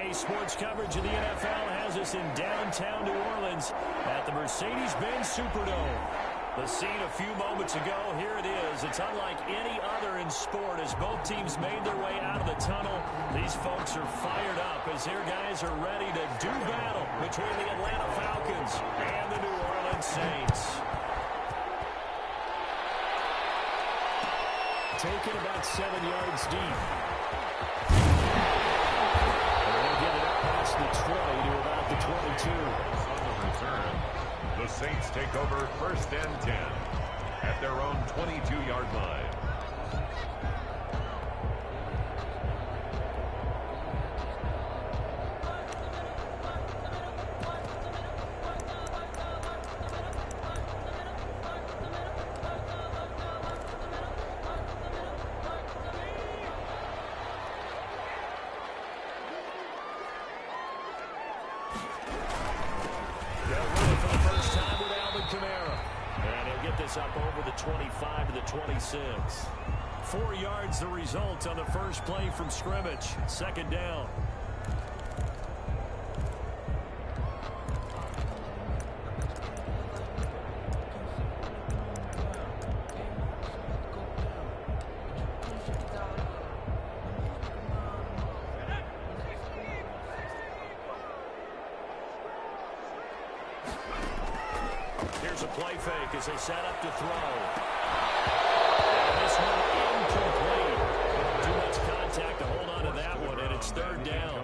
Today's sports coverage of the NFL has us in downtown New Orleans at the Mercedes-Benz Superdome. The scene a few moments ago, here it is. It's unlike any other in sport as both teams made their way out of the tunnel. These folks are fired up as their guys are ready to do battle between the Atlanta Falcons and the New Orleans Saints. Taken about 7 yards deep. They'll get it up past the 20 to about the 22. On the return, the Saints take over 1st and 10 at their own 22-yard line. Up over the 25 to the 26. 4 yards the result on the first play from scrimmage. 2nd down. Here's a play fake as they set up to throw. And this one incomplete. Too much contact to hold on to that one, and it's 3rd down.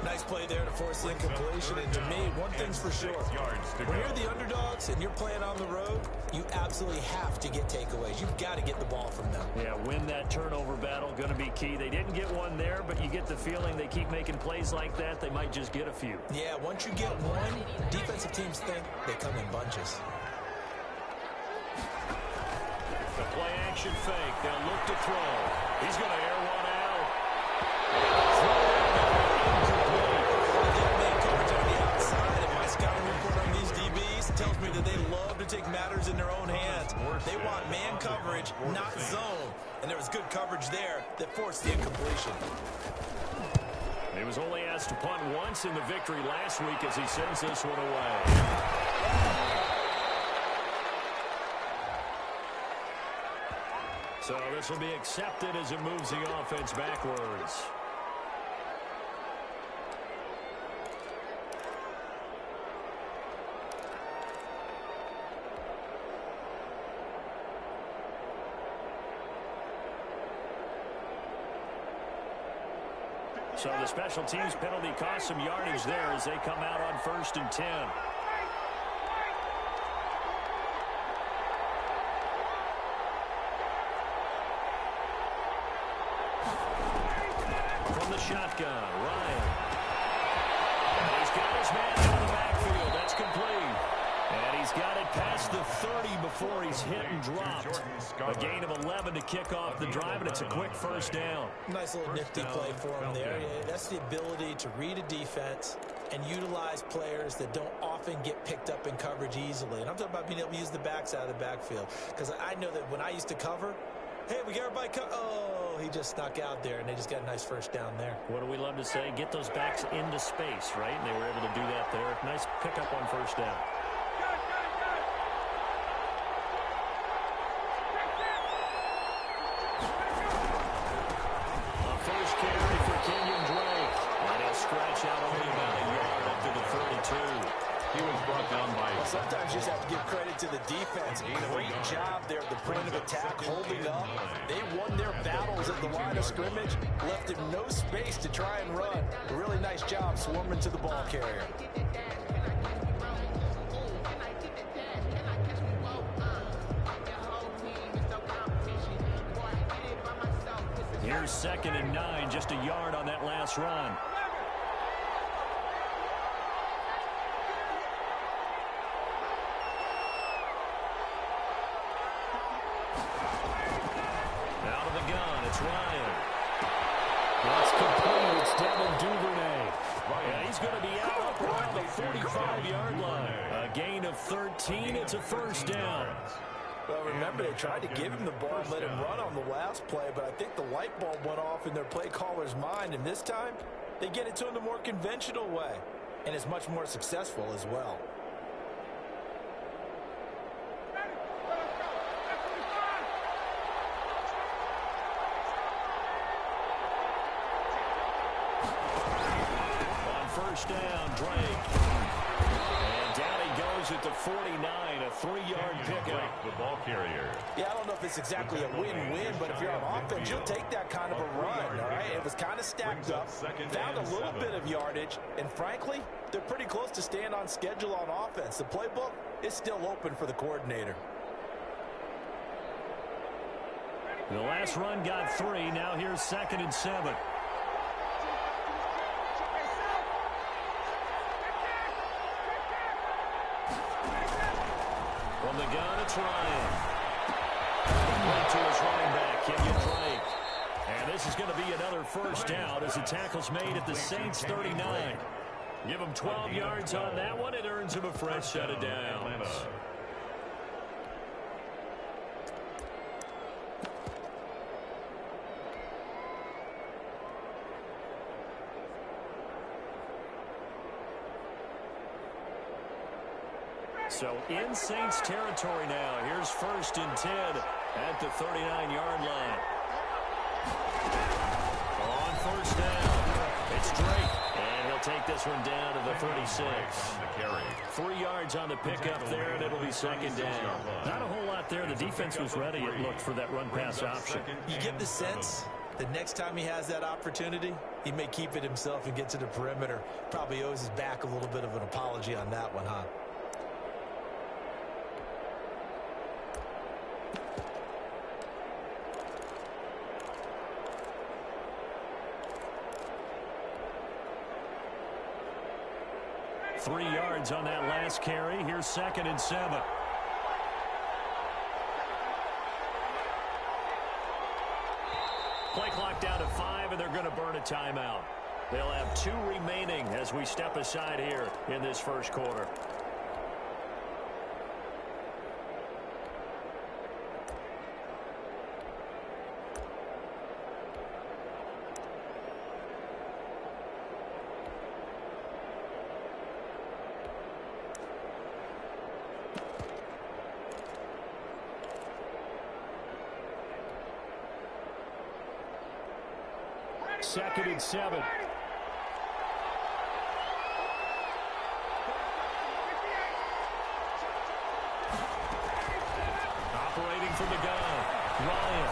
Nice play there to force the incompletion. And to me, one thing's for sure. When you're the underdogs and you're playing on the road, you absolutely have to get takeaways. You've got to get the ball from them. Yeah, win that turnover battle, going to be key. They didn't get one there, but you get the feeling they keep making plays like that, they might just get a few. Yeah, once you get one, defensive teams think they come in bunches. The play-action fake. They'll look to throw. He's going to air one out. Man coverage on the outside. And my scouting report on these DBs tells me that they love to take matters in their own hands. They want man coverage, not zone. And there was good coverage there that forced the incompletion. He was only asked to punt once in the victory last week as he sends this one away. So this will be accepted as it moves the offense backwards. So the special teams penalty cost some yardage there as they come out on 1st and 10. From the shotgun, Ryan. And he's got his man out of the backfield. That's complete. And he's got it past the 30 before he's hit and dropped. A gain of 11 to kick off the drive, and it's a quick 1st down. Nice little nifty play for him there. That's the ability to read a defense and utilize players that don't often get picked up in coverage easily. And I'm talking about being able to use the backs out of the backfield. Because I know that when I used to cover, hey, we got everybody oh, he just snuck out there, and they just got a nice 1st down there. What do we love to say? Get those backs into space, right? And they were able to do that there. Nice pickup on 1st down. Scratch out only about a yard up to the 32. He was brought down by... Well, sometimes you just have to give credit to the defense. Great job there at the point of attack, holding up. They won their battles at the line of scrimmage, left him no space to try and run. A really nice job swarming to the ball carrier. Here's 2nd and 9, just a yard on that last run. Out of the gun, it's Ryan. That's complete. It's Devin Duvernay. Yeah, he's going to be out around the 45-yard line. A gain of 13. It's a 1st down. Well, remember, they tried to give him the ball and let him run on the last play, but I think the light bulb went off in their play caller's mind, and this time, They get it to him the more conventional way, and it's much more successful as well. On first down, Drake. And down he goes at the 49, a 3-yard pickup. The ball carrier. Yeah, I don't know if it's exactly a win-win, but if you're on offense, you'll take that kind of a run, all right? It was kind of stacked up, found a little bit of yardage, and frankly, they're pretty close to staying on schedule on offense. The playbook is still open for the coordinator. The last run got 3. Now here's 2nd and 7. From the gun, it's Ryan. Right to his running back, Kenyon Drake. And this is going to be another first down as the tackle's made at the Saints 39. Give him 12 yards on that one. It earns him a fresh set of downs. So in Saints territory now. Here's 1st and 10 at the 39-yard line. On first down, it's Drake. And he'll take this one down to the 36. 3 yards on the pickup there, and it'll be 2nd down. Not a whole lot there. The defense was ready, it looked, for that run-pass option. You get the sense the next time he has that opportunity, he may keep it himself and get to the perimeter. Probably owes his back a little bit of an apology on that one, huh? Three yards on that last carry. Here's 2nd and 7. Play clock down to 5, and they're going to burn a timeout. They'll have 2 remaining as we step aside here in this first quarter. Second and 7. Operating from the gun, Ryan.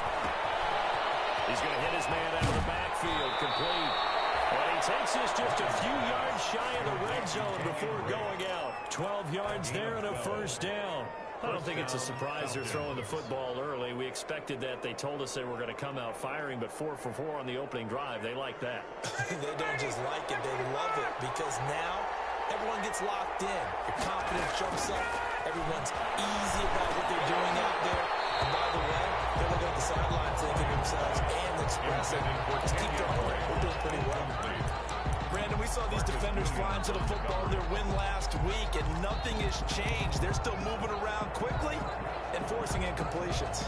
He's going to hit his man out of the backfield, complete. And he takes this just a few yards shy of the red zone before going out. 12 yards there and a first down. I don't think it's a surprise they're throwing the football early. We expected that. They told us they were going to come out firing, but 4 for 4 on the opening drive. They like that. They don't just like it, they love it, because now everyone gets locked in. Your confidence jumps up. Everyone's easy about what they're doing out there. And by the way, they're looking at the sideline thinking to themselves and expressing, just keep throwing. We're doing pretty well. Brandon, we saw these defenders flying to the football in their win last week, and nothing has changed. They're still moving around quickly and forcing incompletions.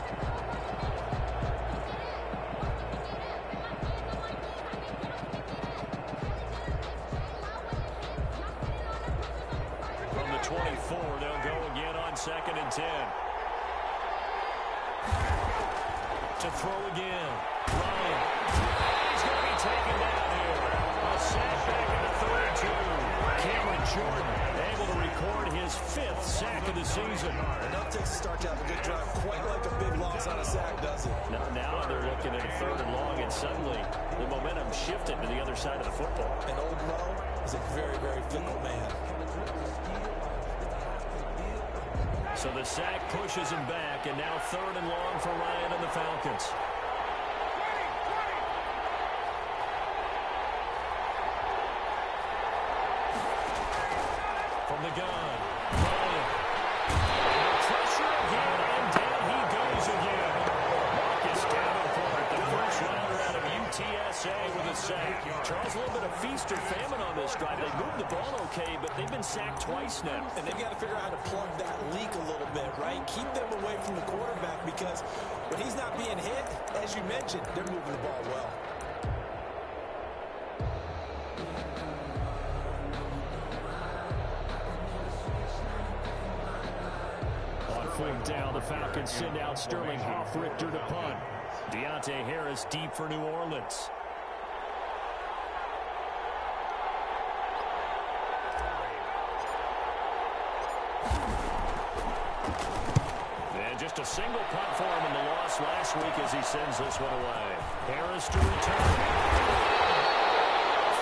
From the 24, they'll go again on 2nd and 10. To throw again. Ryan. He's going to be taken down here. A sack back in the 32. Cameron Jordan able to record his 5th sack of the season. Enough takes a start to have a good drive. Quite like a big loss on a sack, does it? Now they're looking at a 3rd and long, and suddenly the momentum shifted to the other side of the football. And old Mo is a very, very fickle man. So the sack pushes him back, and now 3rd and long for Ryan and the Falcons. From the gun, Ryan. Pressure again, and down he goes again. Marcus Davenport, the first rounder out of UTSA with a sack. Charles, a little bit of feast or famine on this drive. They moved the ball okay, but they've been sacked twice now. And they've got to figure out how to plug that leak a little bit, right? Keep them away from the quarterback, because when he's not being hit, as you mentioned, they're moving the ball well. fourth down. The Falcons send out Sterling Hoffrichter to punt. Deontay Harris deep for New Orleans. And just a single punt for him in the loss last week as he sends this one away. Harris to return.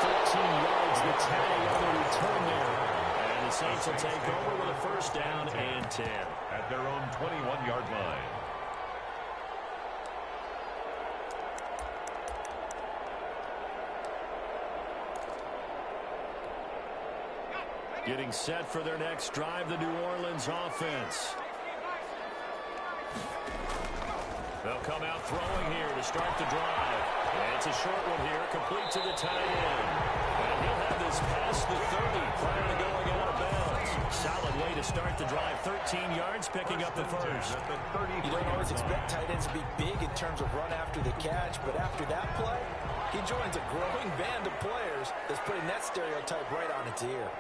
14 yards, the tag on the return there. And the Saints will take over with a first down and 10. At their own 21-yard line. Getting set for their next drive, the New Orleans offense. They'll come out throwing here to start the drive. And it's a short one here, complete to the tight end. And he'll have this past the 30 prior to going out of bounds. Solid way to start the drive. 13 yards, picking up the first. You don't always expect tight ends to be big in terms of run after the catch, but after that play, he joins a growing band of players that's putting that stereotype right on its ear.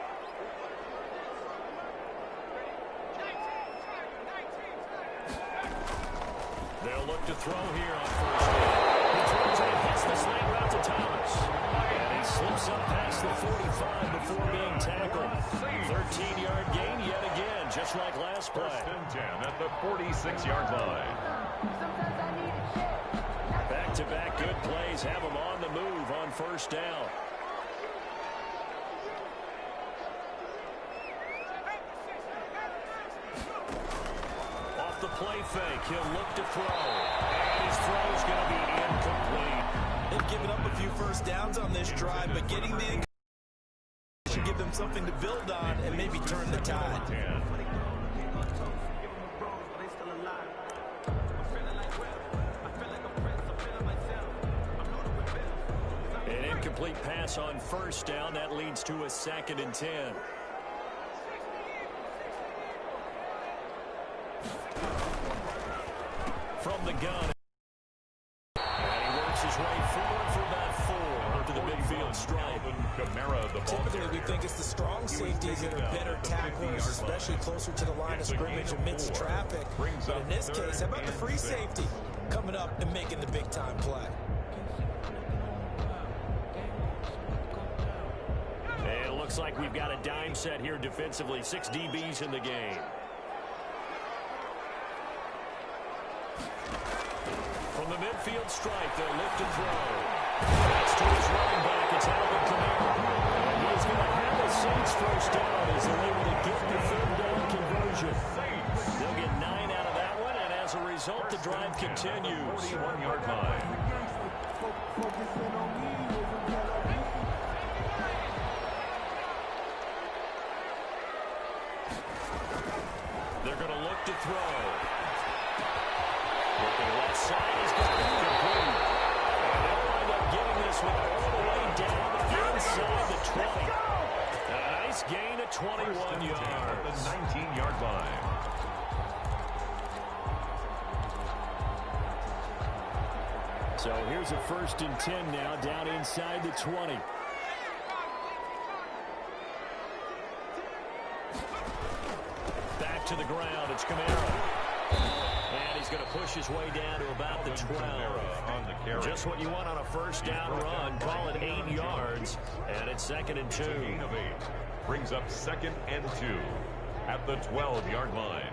They'll look to throw here on first down. He throws it, hits the slant route to Thomas. And he slips up past the 45 before being tackled. 13-yard gain yet again, just like last play. First and 10 at the 46-yard line. Back-to-back good plays have him on the move on first down. The play fake, he'll look to throw, and his throw's going to be incomplete. They've given up a few first downs on this drive, but getting the incomplete should give them something to build on and maybe turn the tide. An incomplete pass on first down, that leads to a 2nd and 10. From the gun. And he works his way forward for about 4 after the midfield strike. Typically, we think it's the strong safeties that are better tacklers, especially closer to the line of scrimmage amidst traffic. But in this case, how about the free safety coming up and making the big-time play? And it looks like we've got a dime set here defensively. 6 DBs in the game. From the midfield strike, they'll lift and throw. That's to his running back. It's Alvin Kamara. And he's going to have a Saints first down as they're able to get the 3rd down conversion. They'll get 9 out of that one, and as a result, the drive continues. 41-yard line. They're going to look to throw. Looking left side, he's got it complete. And they'll wind up getting this one all the way down inside the 20. A nice gain of 21 yards. At the 19-yard line. So here's a 1st and 10 now, down inside the 20. Back to the ground, it's Kamara. And he's going to push his way down to about the 12. Just what you want on a first down run. Call it 8 yards. And it's 2nd and 2. Gain of 8. Brings up 2nd and 2 at the 12-yard line.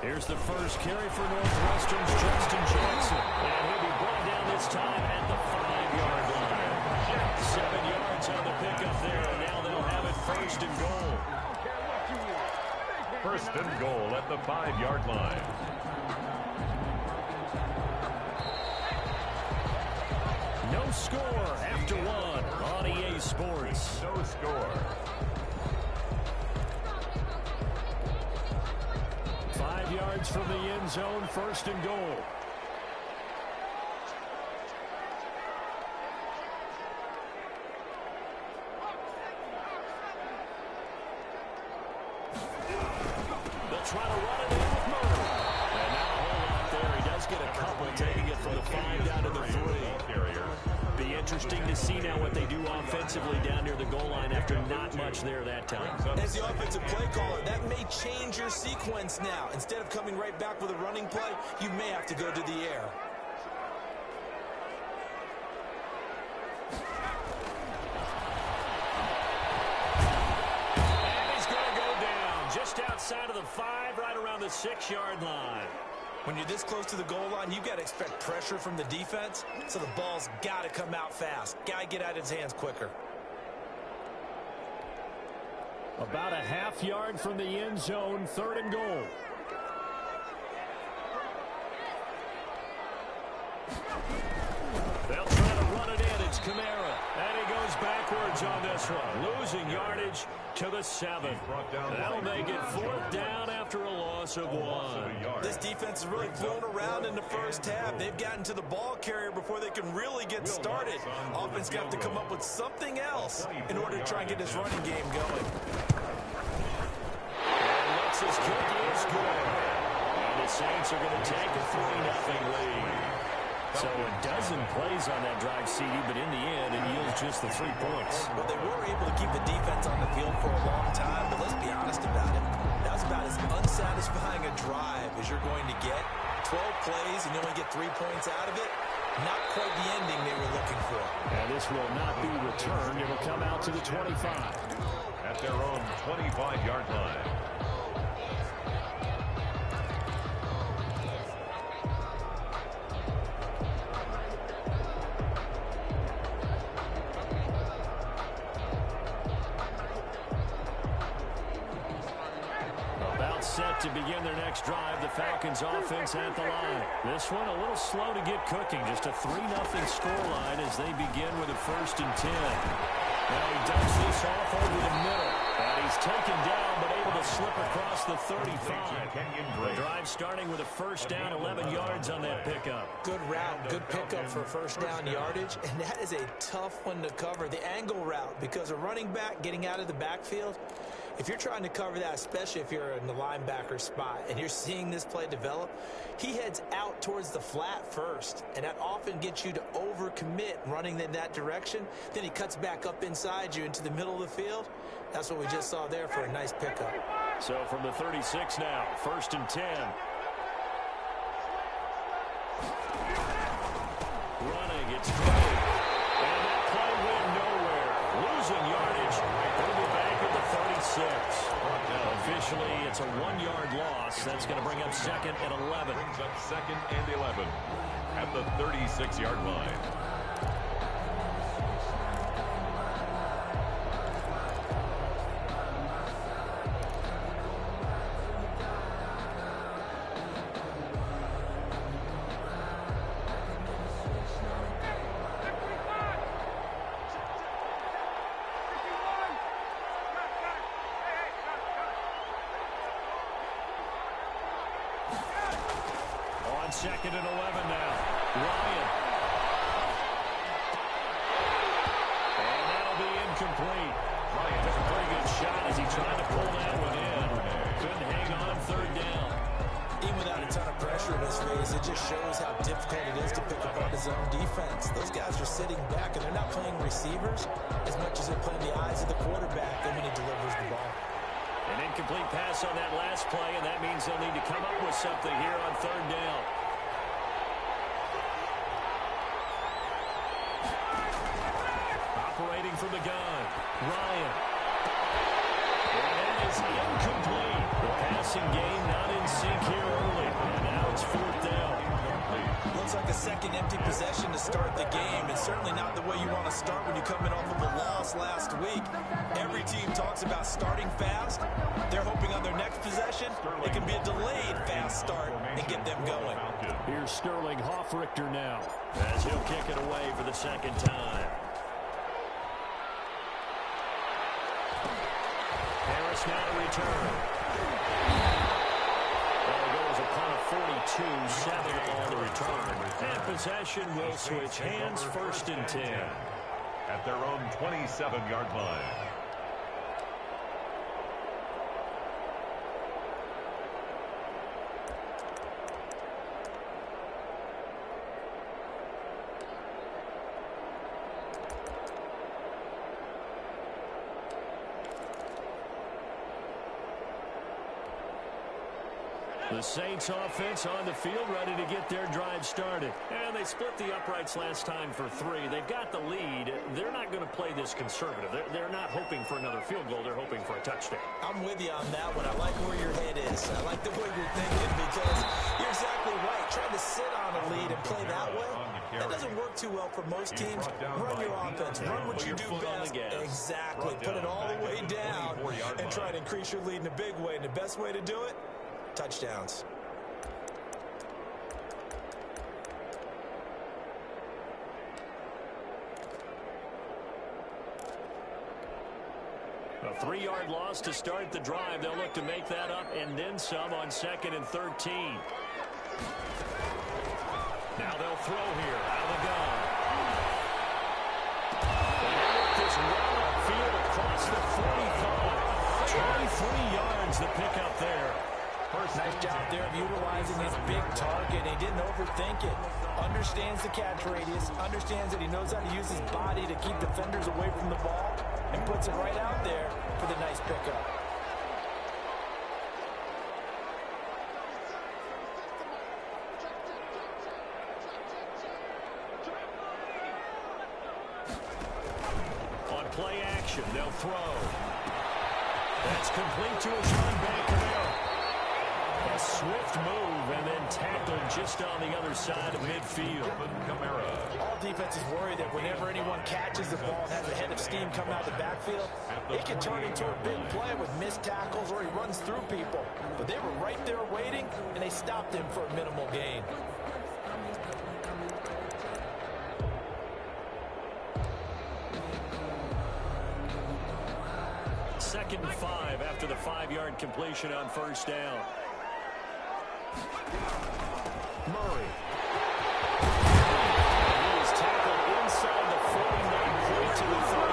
Here's the first carry for Northwestern's Justin Jackson. And he'll be brought down this time at the 5-yard line. 7 yards on the pickup there, and now they'll have it 1st and goal. 1st and goal at the 5-yard line. No score after 1 on EA Sports. No score. 5 yards from the end zone, 1st and goal. They'll try to run it in with Murray. And not a whole lot there. He does get a couple, taking it from the 5 down to the 3. Be interesting to see now what they do offensively down near the goal line after not much there that time. As the offensive play caller, that may change your sequence now. Instead of coming right back with a running play, you may have to go to the air. And he's going to go down just outside of the 5, right around the 6-yard line. When you're this close to the goal line, you've got to expect pressure from the defense, so the ball's got to come out fast. Got to get out of his hands quicker. About a half-yard from the end zone, 3rd and goal. They'll try to run it in. It's Kamara. And he goes backwards on this one. Losing yardage to the 7. That'll make it 4th down after a loss of 1. This defense has really flown around in the first half. They've gotten to the ball carrier before they can really get started. Offense got to come up with something else in order to try and get this running game going. And Lutz's kick is good. And the Saints are going to take a 3-0 lead. So a dozen plays on that drive, CD, but in the end, it yields just the 3 points. Well, they were able to keep the defense on the field for a long time, but let's be honest about it. That was about as unsatisfying a drive as you're going to get. 12 plays and you only get 3 points out of it. Not quite the ending they were looking for. And this will not be returned. It will come out to the 25. At their own 25-yard line. Set to begin their next drive. The Falcons offense at the line. This one a little slow to get cooking. Just a 3-0 scoreline as they begin with a 1st and 10. Now he dumps this off over the middle. And he's taken down but able to slip across the 35. The drive starting with a 1st down, 11 yards on that pickup. Good route, good pickup for 1st down yardage. And that is a tough one to cover, the angle route, because a running back getting out of the backfield, if you're trying to cover that, especially if you're in the linebacker spot and you're seeing this play develop, he heads out towards the flat first, and that often gets you to overcommit running in that direction. Then he cuts back up inside you into the middle of the field. That's what we just saw there for a nice pickup. So from the 36 now, 1st and 10. Running, it's great. And that play went nowhere. Losing yardage. They'll be back at the 36. Officially, it's a 1-yard loss. That's going to bring up 2nd and 11. Brings up 2nd and 11 at the 36-yard line. On 2nd and 11 now. Ryan. And that'll be incomplete. Ryan took a pretty good shot as he tried to pull that one in. Couldn't hang on 3rd down. Even without a ton of pressure in his face, it just shows how difficult it is to pick apart his own defense. Those guys are sitting back, and they're not playing receivers as much as they're playing the eyes of the quarterback and when he delivers the ball. An incomplete pass on that last play, and that means they'll need to come up with something here on 3rd down. Operating from the gun, Ryan. And that is incomplete. The passing game not in sync here early. And now it's 4th down. Looks like a second empty possession to start the game, and certainly not the way you want to start when you're coming off of a loss last week. Every team talks about starting fast. They're hoping on their next possession, it can be a delayed fast start and get them going. Here's Sterling Hoffrichter now as he'll kick it away for the 2nd time. Harris now to return. There goes a punt of 42, 7 on the return. And possession will switch hands, 1st and 10. At their own 27-yard line. The Saints offense on the field, ready to get their drive started. And they split the uprights last time for 3. They've got the lead. They're not going to play this conservative. They're not hoping for another field goal. They're hoping for a touchdown. I'm with you on that one. I like where your head is. I like the way you're thinking because you're exactly right. Trying to sit on a lead and play that way, that doesn't work too well for most teams. Run your offense. Run what you do best. Exactly. Put it all the way down and try to increase your lead in a big way. And the best way to do it, touchdowns. A 3-yard loss to start the drive. They'll look to make that up and then some on 2nd and 13. Now they'll throw here out of the gun. This run upfield across the 45. 23 yards the pickup there. Nice job there of utilizing his big target. He didn't overthink it. Understands the catch radius. Understands that he knows how to use his body to keep defenders away from the ball. And puts it right out there for the nice pickup. On play action, they'll throw. That's complete to a Sean Camaro. A swift move and then tackled just on the other side of midfield. All defenses worry that whenever anyone catches the ball and has a head of steam coming out of the backfield, it can turn into a big play with missed tackles or he runs through people. But they were right there waiting, and they stopped him for a minimal gain. Second and 5 after the 5-yard completion on first down. Murray. He is tackled inside the 49 to the 34.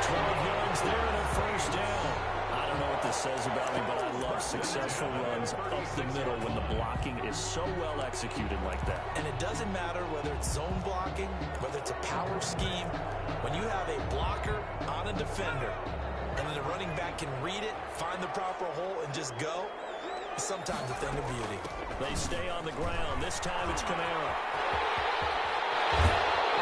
12 yards there and a first down. I don't know what this says about me, but I love successful runs up the middle when the blocking is so well executed like that. And it doesn't matter whether it's zone blocking, whether it's a power scheme. When you have a blocker on a defender, and then the running back can read it, find the proper hole, and just go, it's sometimes a thing of beauty. They stay on the ground. This time it's Camaro. And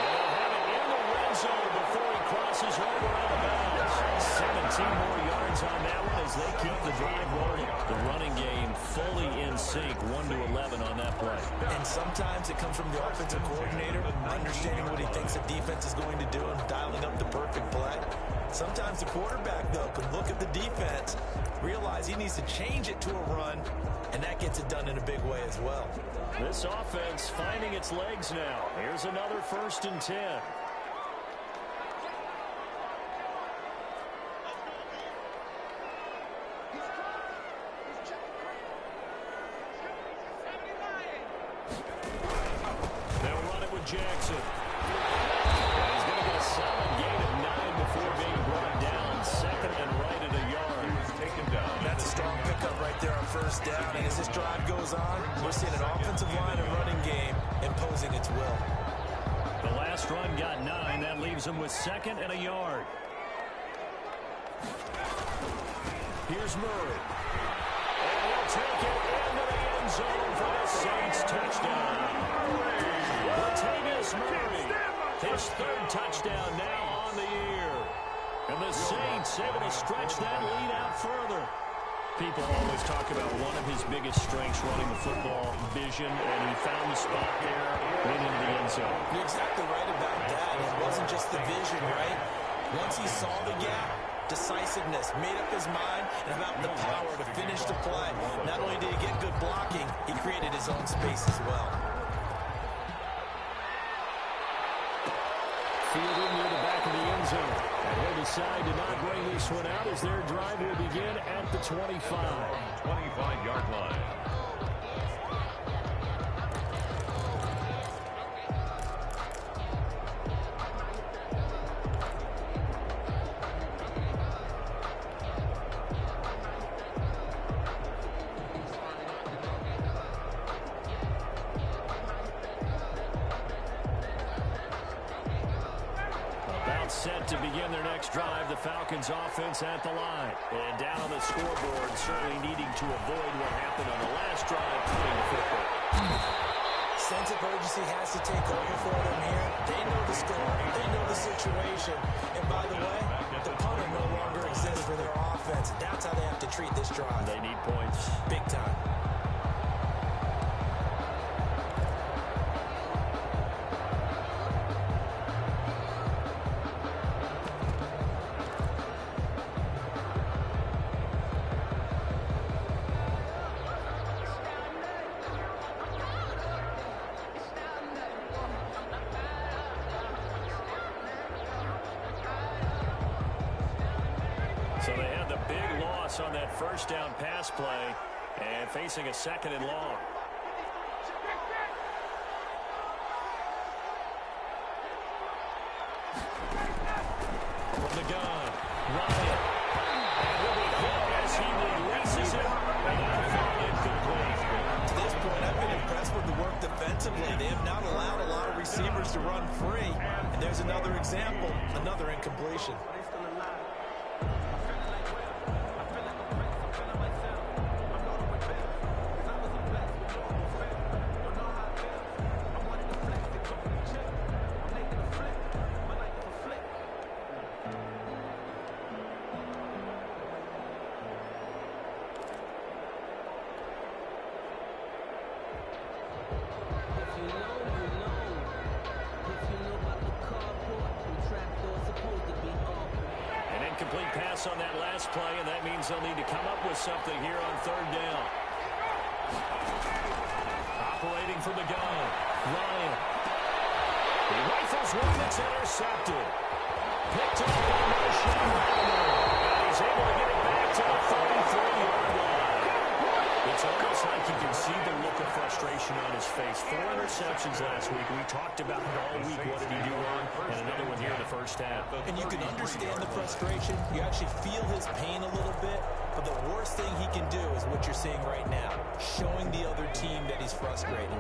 they'll have it in the red zone before he crosses over out of bounds. 17 more yards on that one as they keep the drive rolling. The running game fully in sync, 1-11 on that play. And sometimes it comes from the offensive coordinator, understanding what he thinks the defense is going to do and dialing up the perfect play. Sometimes the quarterback, though, can look at the defense, realize he needs to change it to a run, and that gets it done in a big way as well. This offense finding its legs now. Here's another 1st and 10. They'll run it with Jackson. He's going to get a solid gain of 9 before being brought down. 2nd and right at a yard. Taken down. That's a strong pickup right there on first down. And as this drive goes on, we're seeing an offensive line and running game imposing its will. The last run got 9. That leaves him with 2nd and a yard. Here's Murray. And he'll take it into the end zone for the Saints touchdown. Latavius Murray, his 3rd touchdown now on the year. And the Saints able to stretch that lead out further. People always talk about one of his biggest strengths running the football, vision, and he found the spot there, went into the end zone. You're exactly right about that. It wasn't just the vision, right? Once he saw the gap, decisiveness, made up his mind, and about the power to finish the play. Not only did he get good blocking, he created his own space as well. Fielded near the back of the end zone. And he'll decide to not bring this one out as their drive will begin at the 25. 25-yard line. set to begin their next drive. The Falcons offense at the line. And down on the scoreboard, certainly needing to avoid what happened on the last drive, putting the football. Sense of urgency has to take over for them here. They know the score. They know the situation. And by the way, the punter no longer exists for their offense. That's how they have to treat this drive. They need points. Big time. So they had the big loss on that first down pass play and facing a 2nd and long. From the gun, Ryan. And he'll be hit as he releases it. And that'll fall incomplete. To this point, I've been impressed with the work defensively. They have not allowed a lot of receivers to run free. And there's another example, another incompletion. Incomplete pass on that last play, and that means they'll need to come up with something here on 3rd down. Operating from the gun, Ryan. He rifles one that's intercepted. Picked up by Marshawn Lattimore. And he's able to get it back to the 33-yard line. It's almost like you can see the look of frustration on his face. 4 interceptions last week. We talked about it all week. What did he do wrong? And another one here in the first half. And you can understand the frustration. You actually feel his pain a little bit. But the worst thing he can do is what you're seeing right now, showing the other team that he's frustrated.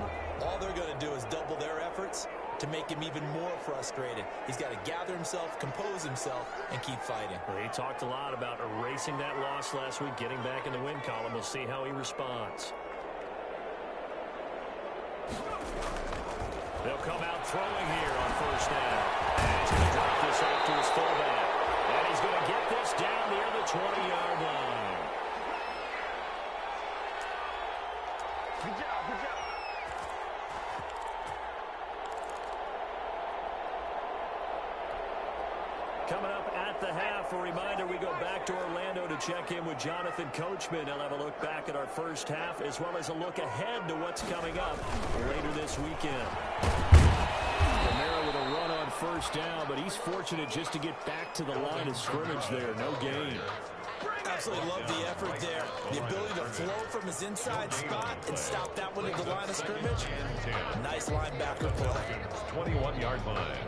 All they're going to do is double their efforts to make him even more frustrated. He's got to gather himself, compose himself, and keep fighting. Well, he talked a lot about erasing that loss last week, getting back in the win column. We'll see how he responds. They'll come out throwing here on 1st down. And he's going to drop this off to his fullback. And he's going to get this down near the 20-yard line. Good job, good job. Coming up at the half, a reminder, we go back to Orlando to check in with Jonathan Coachman. He'll have a look back at our first half as well as a look ahead to what's coming up later this weekend. Romero with a run on 1st down, but he's fortunate just to get back to the line of scrimmage there. No gain. Absolutely love the effort there. The ability to flow from his inside spot and stop that one at the line of scrimmage. Nice linebacker play. 21-yard line.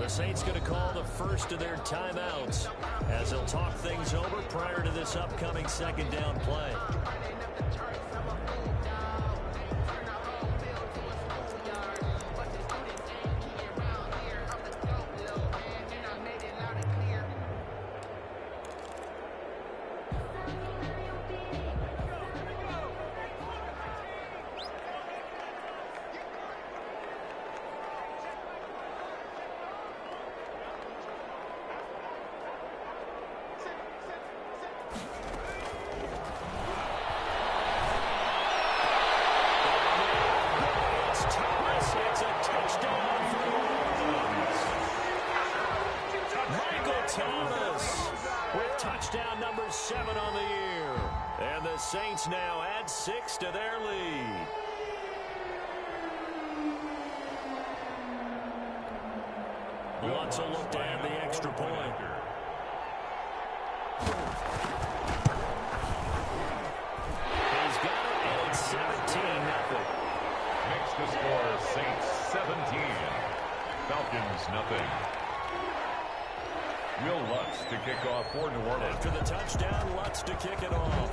The Saints going to call the first of their timeouts as they'll talk things over prior to this upcoming 2nd down play. Touchdown number 7 on the year. And the Saints now add 6 to their lead. Lutz will look to add the extra point. He's got it, and it's 17-0. Makes the score Saints 17. Falcons nothing. Will Lutz to kick off for New Orleans. After the touchdown, Lutz to kick it off.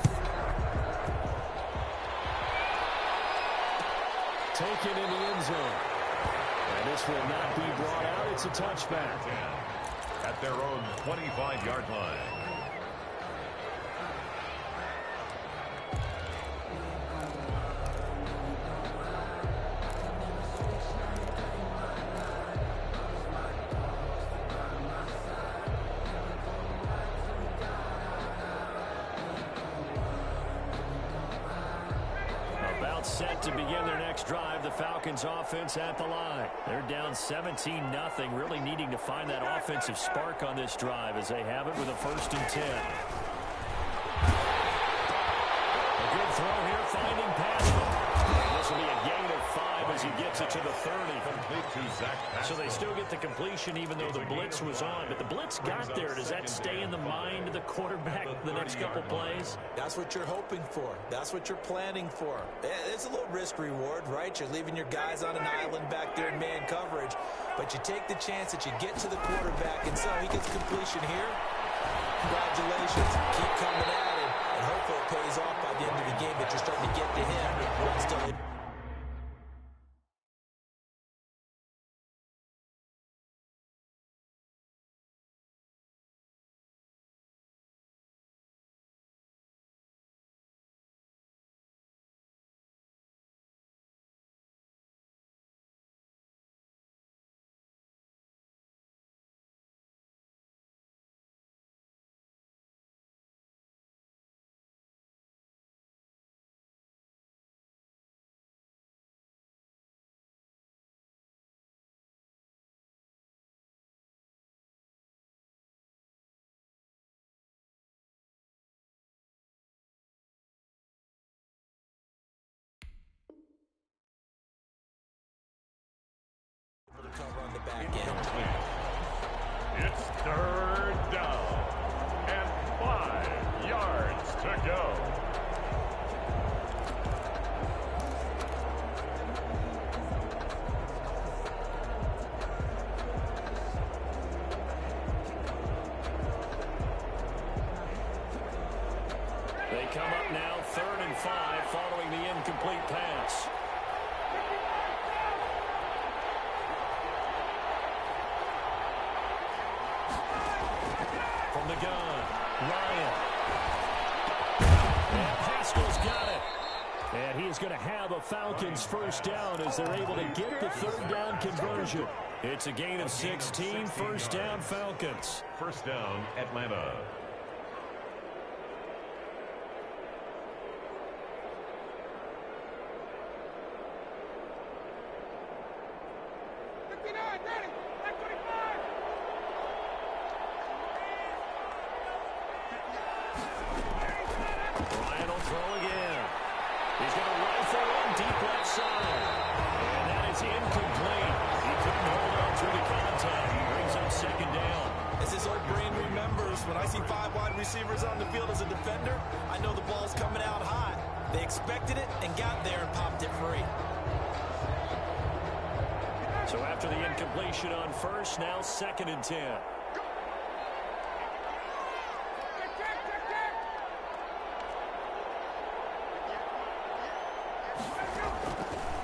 taken in the end zone. And this will not be brought out. It's a touchback. At their own 25-yard line. Set to begin their next drive. The Falcons offense at the line. They're down 17-0, really needing to find that offensive spark on this drive as they have it with a 1st and 10. A good throw here, finding Pascal. And this will be a gain of 5 as he gets it to the 30. So they still get the completion even though the blitz was on. But the blitz got there. Does that stay in the mind of the quarterback the next couple plays? That's what you're hoping for. That's what you're planning for. It's a little risk reward, right? You're leaving your guys on an island back there in man coverage, but you take the chance that you get to the quarterback, and so he gets completion here. Congratulations. Keep coming at it, and hopefully it pays off by the end of the game that you're starting to get to him. Still cover on the back end. It's 3rd down and 5 yards to go. They come up now 3rd and 5 following the incomplete pass. From the gun, Ryan. And Pascal's got it. And he is going to have a Falcons 1st down as they're able to get the 3rd down conversion. It's a gain of 16, 1st down Falcons. 1st down, Atlanta. When I see 5 wide receivers on the field as a defender, I know the ball's coming out high. They expected it and got there and popped it free. So after the incompletion on 1st, now 2nd and 10.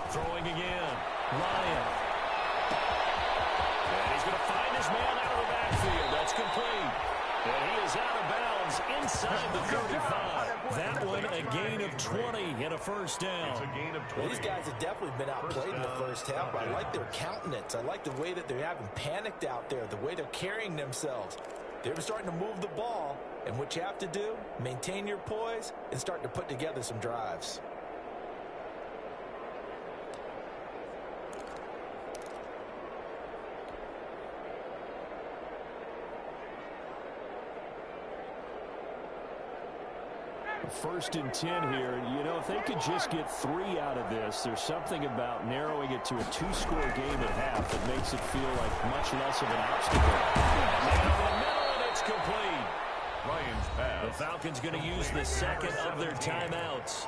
Throwing again, Ryan. And he's going to find his man out of the backfield. That's complete. And he is out of bounds inside the 35. That one a gain of 20 and a 1st down. It's a gain of 20. Well, these guys have definitely been outplayed in the 1st half. I like their countenance. I like the way that they haven't panicked out there, the way they're carrying themselves. They're starting to move the ball, and what you have to do, maintain your poise and start to put together some drives. First and 10 here. You know, if they could just get 3 out of this, there's something about narrowing it to a 2-score game at half that makes it feel like much less of an obstacle. And in the middle, and it's complete. Ryan's pass. The Falcons going to use the 2nd of their timeouts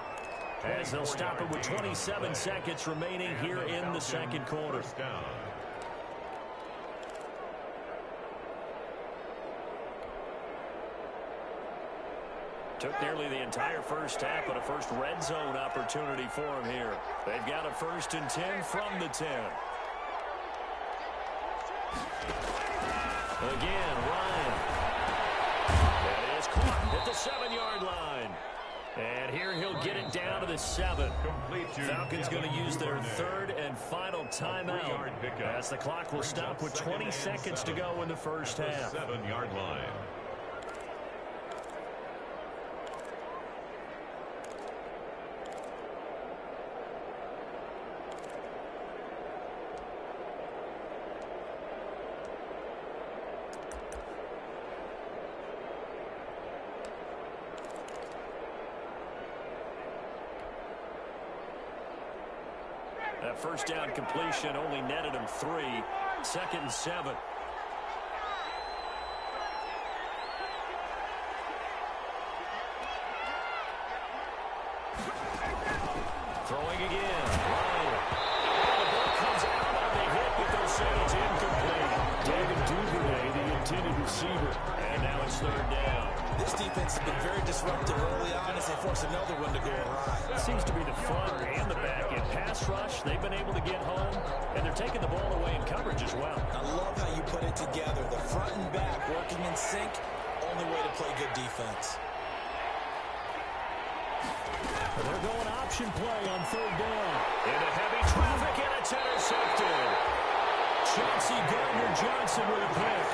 as they'll stop it with 27 seconds remaining here in the 2nd quarter. Down. Took nearly the entire first half, but a first red zone opportunity for him here. They've got a 1st and 10 from the 10. Again, Ryan. That is caught at the 7-yard line. And here he'll get it down to the 7. Falcons going to use their 3rd and final timeout as the clock will stop with 20 seconds to go in the first half. 7-yard line. That first down completion only netted him 3. 2nd and 7. Throwing again. Ryan. The ball comes out on the hit, but they'll say it's incomplete. David Duvernay, the intended receiver. And now it's 3rd down. This defense has been very disruptive early on as they force another one to go awry. It seems to be the front and the back end. Pass rush, they've been able to get home, and they're taking the ball away in coverage as well. I love how you put it together. The front and back working in sync, only way to play good defense. They're going option play on 3rd down. Into heavy traffic, and it's intercepted. Chauncey Gardner-Johnson with a pick.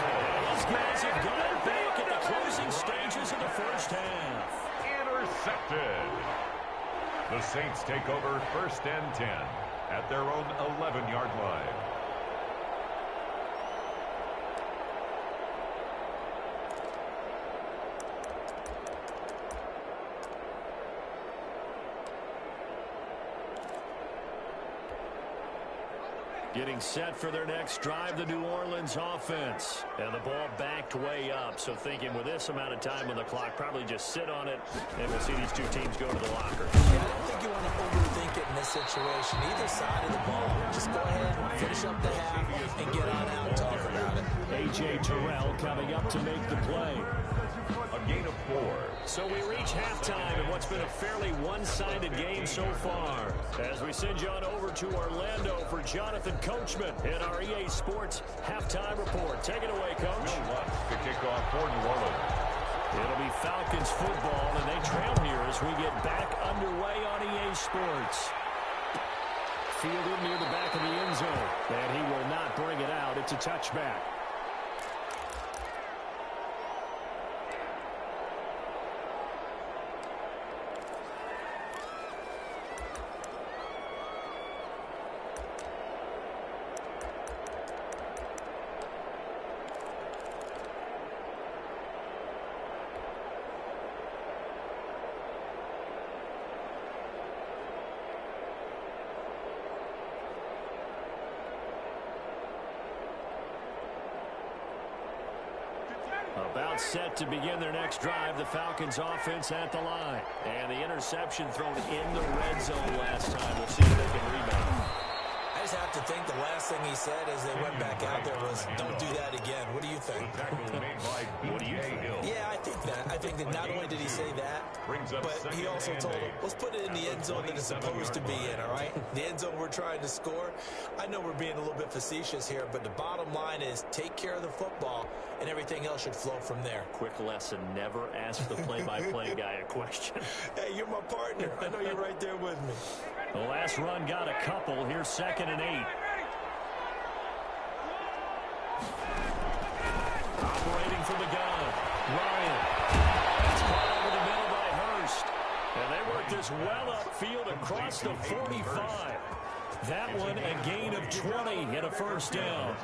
These guys have got it back at the closing stages of the first half. Intercepted. The Saints take over 1st and 10 at their own 11-yard line. Getting set for their next drive, the New Orleans offense. And the ball backed way up, so thinking with this amount of time on the clock, probably just sit on it, and we'll see these two teams go to the locker. Yeah, I don't think you want to overthink it in this situation. Either side of the ball, just go ahead and finish up the half and get on out and talk about it. A.J. Terrell coming up to make the play. A gain of 4. So we reach halftime in what's been a fairly one-sided game so far. As we send you on over to Orlando for Jonathan Coachman in our EA Sports halftime report. Take it away, Coach. To kick off for New Orleans. It'll be Falcons football, and they trail here as we get back underway on EA Sports. Fielded near the back of the end zone, and he will not bring it out. It's a touchback. About set to begin their next drive, the Falcons offense at the line. And the interception thrown in the red zone last time. We'll see if they can rebound. I just have to think the last thing he said as they went back out there was, don't do that again. What do you think? What do you think? Yeah, I think that. I think that not only did he say that, but he also told him, let's put it in the end zone that it's supposed to be in, all right? The end zone we're trying to score. I know we're being a little bit facetious here, but the bottom line is take care of the football, and everything else should flow from there. Quick lesson, never ask the play-by-play guy a question. Hey, you're my partner. I know you're right there with me. The last run got a couple. Here's 2nd and 8. Operating from the gun, Ryan. It's caught over the middle by Hurst. And they work this well upfield across the 45. That one a gain of 20 and a first down.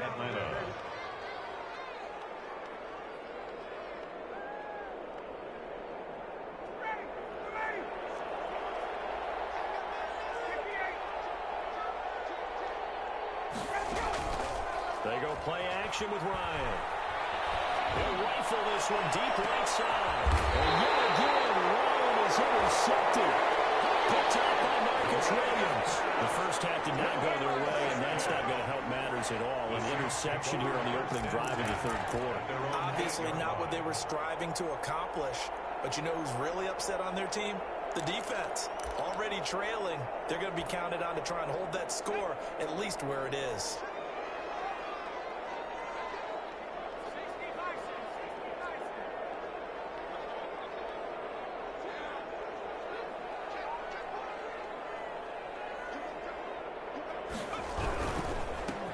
They go play action with Ryan. He'll rifle this one deep right side. And yet again, Ryan is intercepted. Picked up by Marcus Williams. The first half did not go their way, and that's not going to help matters at all. An interception here on the opening drive of the 3rd quarter. Obviously not what they were striving to accomplish. But you know who's really upset on their team? The defense. Already trailing, they're going to be counted on to try and hold that score at least where it is.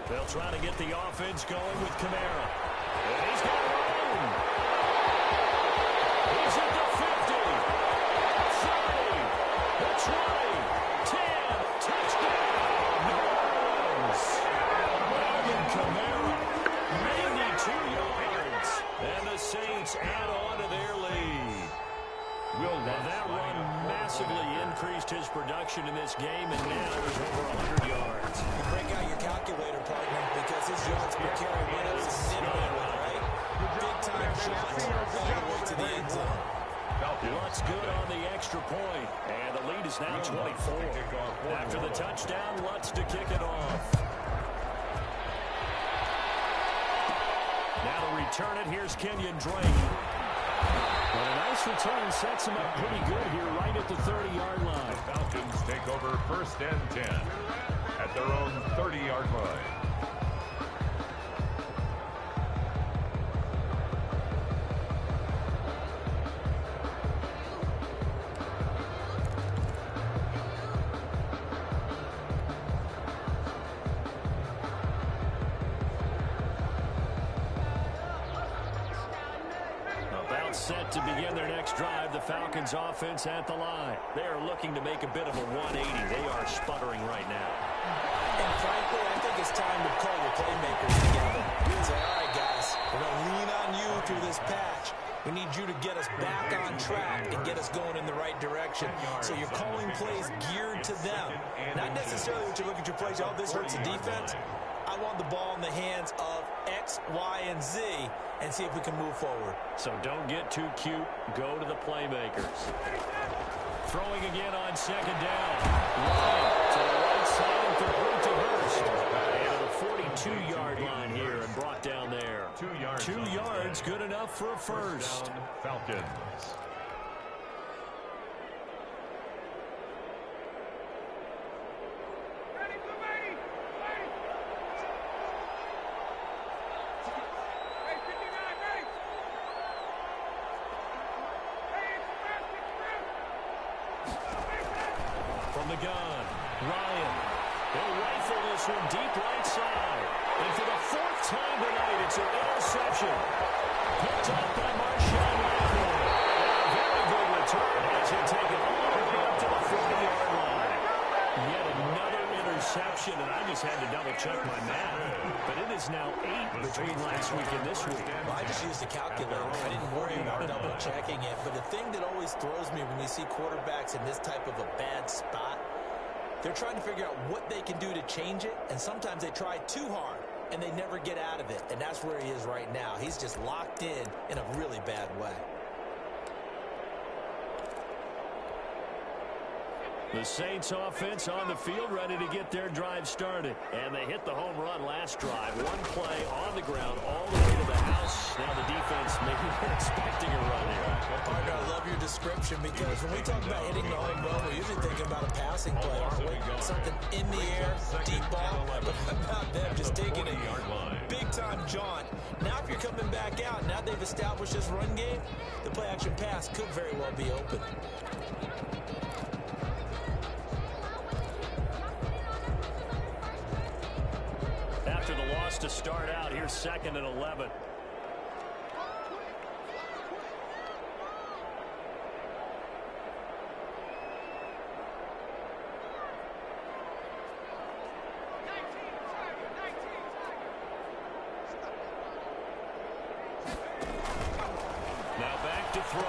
They'll try to get the offense going with Kamara. And he's got room. He's at the 50, 30, the 20, 10, touchdown, New Orleans. Alvin Kamara, 92 yards. And the Saints add on to their lead. Now that run massively increased his production in this game, and now he's over 100 yards. You break out your calculator, partner, because his yards per carry went up significantly, right? Big-time shots all the way to the end zone. Lutz good on the extra point, and the lead is now 24. After the touchdown, Lutz to kick it off. Now to return it, here's Kenyon Drake. Well, a nice return sets him up pretty good here right at the 30-yard line. The Falcons take over 1st and 10 at their own 30-yard line. Set to begin their next drive, the Falcons offense at the line. They are looking to make a bit of a 180. They are sputtering right now. And frankly, I think it's time to call your playmakers together. And say, all right, guys, we're going to lean on you through this patch. We need you to get us back on track and get us going in the right direction. So you're calling plays geared to them. Not necessarily what you look at your plays, oh, this hurts the defense. I want the ball in the hands of X, Y, and Z and see if we can move forward. So don't get too cute. Go to the playmakers. Throwing again on 2nd down. Ryan to the right side and complete to Hurst. And the 42-yard line here and brought down there. 2 yards, good enough for a first. Falcons. The gun, Ryan. They'll rifle this one deep right side. And for the 4th time tonight, it's an interception. Picked up by Marshawn Lattimore. A very good return as he take it all the way up to the 40-yard line. Yet another interception, and I just had to double-check my math. But it is now 8 between last week and this week. Well, I just used a calculator. I didn't worry about double-checking it. But the thing that always throws me when we see quarterbacks in this type of a bad spot, they're trying to figure out what they can do to change it, and sometimes they try too hard, and they never get out of it. And that's where he is right now. He's just locked in a really bad way. The Saints offense on the field ready to get their drive started. And they hit the home run last drive. One play on the ground all the way to the house. Now the defense maybe expecting a run here. Well, partner, I love your description because when we talk about hitting the home run, we're usually thinking about a passing play, aren't we? Something in the air, deep ball, but about them just taking it big-time jaunt. Now if you're coming back out, now they've established this run game, the play-action pass could very well be open. After the loss to start out, here's 2nd and 11. Now back to throw.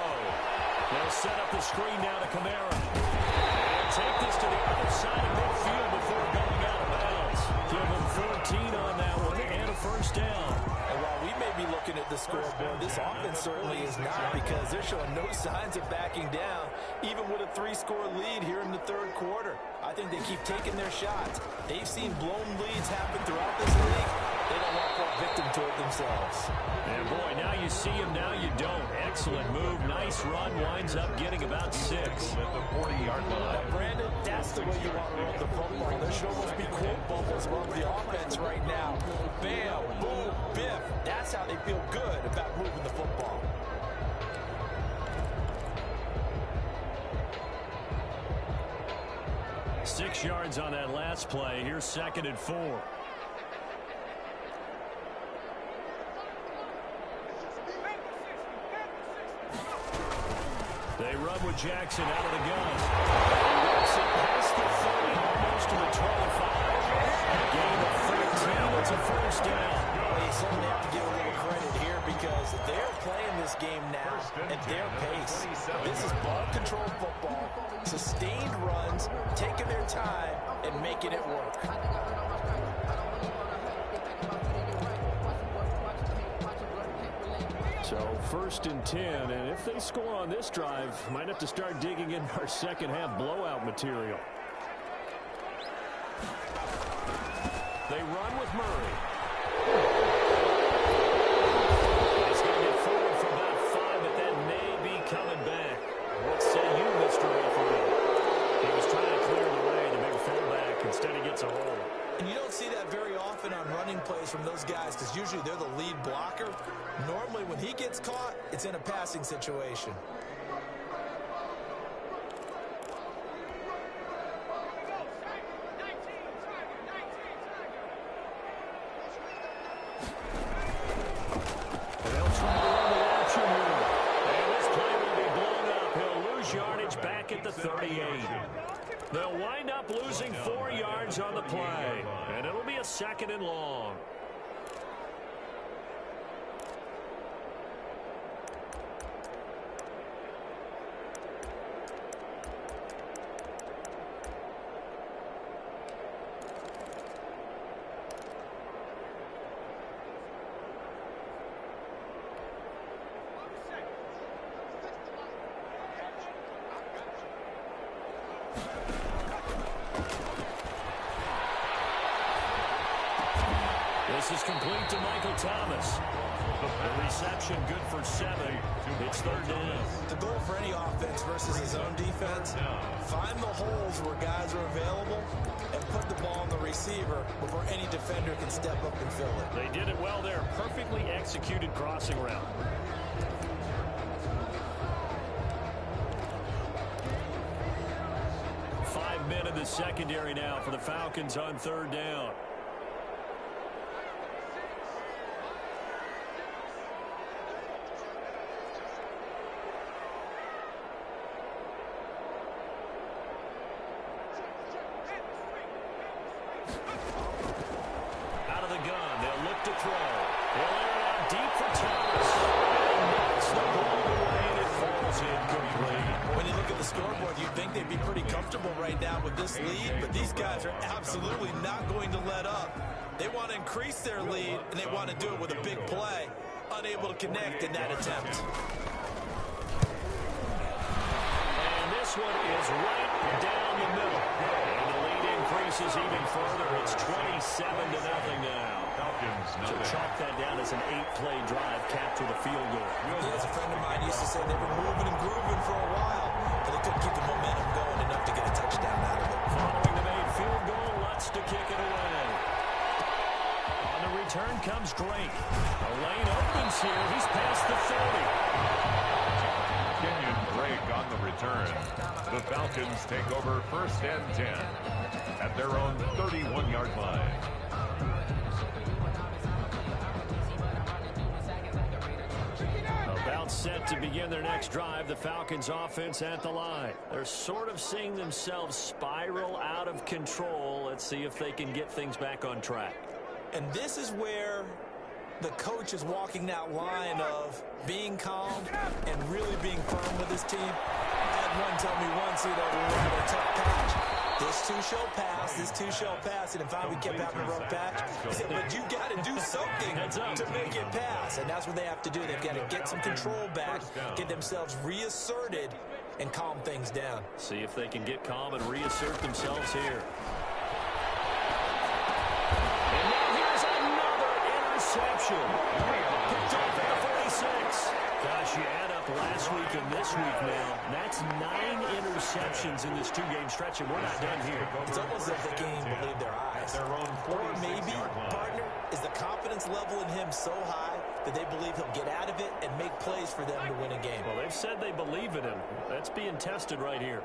They'll set up the screen now to Kamara. They'll take this to the other side of midfield before going out of bounds. Give them 14 on that one and a first down. And while we may be looking at the scoreboard, this offense certainly is not, because they're showing no signs of backing down, even with a 3-score lead here in the 3rd quarter. I think they keep taking their shots. They've seen blown leads happen throughout this league, They don't want to fall victim to it themselves. And boy, now you see him, now you don't. Excellent move, nice run, winds up getting about 6. At the 40-yard line. Brandon, that's the way you want to run the football. There should almost be quote bubbles above the offense right now. Bam, boom, biff. That's how they feel good about moving the football. Six yards on that last play. Here's 2nd and 4. They run with Jackson out of the gun. He works it past the 30, almost to the 25. A gain of 13. It's a first down. Well, you certainly have to give a little credit here because they're playing this game now at their pace. This is ball control football, sustained runs, taking their time, and making it work. So 1st and 10, and if they score on this drive, might have to start digging in our second half blowout material. They run with Murray. He's going to get forward for about 5, but that may be coming back. What say you, Mr. Referee? He was trying to clear the way, the big fullback. Instead, he gets a hold. And you don't see that very often on running plays from those guys because usually they're the lead blocker. Normally, when he gets caught, it's in a passing situation. They'll try to run the option here. And this play will be blown up. He'll lose yardage back at the 38. They'll wind up losing 4 yards on the play. And it'll be a 2nd and long. This is complete to Michael Thomas. The reception good for 7. It's 3rd down. The goal for any offense versus his own defense, find the holes where guys are available and put the ball on the receiver before any defender can step up and fill it. They did it well there. Perfectly executed crossing route. Five men in the secondary now for the Falcons on 3rd down. Out of the gun, they'll look to throw. They'll air it out deep for Thomas. And knocks the ball away, and it falls incomplete. When you look at the scoreboard, you'd think they'd be pretty comfortable right now with this lead, but these guys are absolutely not going to let up. They want to increase their lead, and they want to do it with a big play. Unable to connect in that attempt. And this one is right down the middle. And the lead increases even further. It's 27-0 now. So chalk that down as an 8-play drive, capture the field goal. As a friend of mine used to say, they were moving and grooving for a while, but they couldn't keep the momentum going enough to get a touchdown out of it. Following the made field goal, Lutz to kick it away. On the return comes Drake. A lane opens here. He's past the 30. Kenyon Drake on the return. The Falcons take over 1st and 10 at their own 31-yard line. About set to begin their next drive, the Falcons offense at the line. They're sort of seeing themselves spiral out of control. Let's see if they can get things back on track. And this is where the coach is walking that line of being calm and really being firm with his team. I had one tell me once, you know, when we had a tough patch, this too shall pass, this too shall pass. And finally we kept having a rough patch. He said, but you got to do something to make it pass. And that's what they have to do. They've got to get some control back, get themselves reasserted, and calm things down. See if they can get calm and reassert themselves here. And now here's another interception. Picked off at the 46. Gosh, you add up last week and this week now. That's 9 interceptions in this two-game stretch, and we're not done here. It's almost like they can't even believe their eyes. Or maybe, partner, is the confidence level in him so high that they believe he'll get out of it and make plays for them to win a game. Well, they've said they believe in him. That's being tested right here.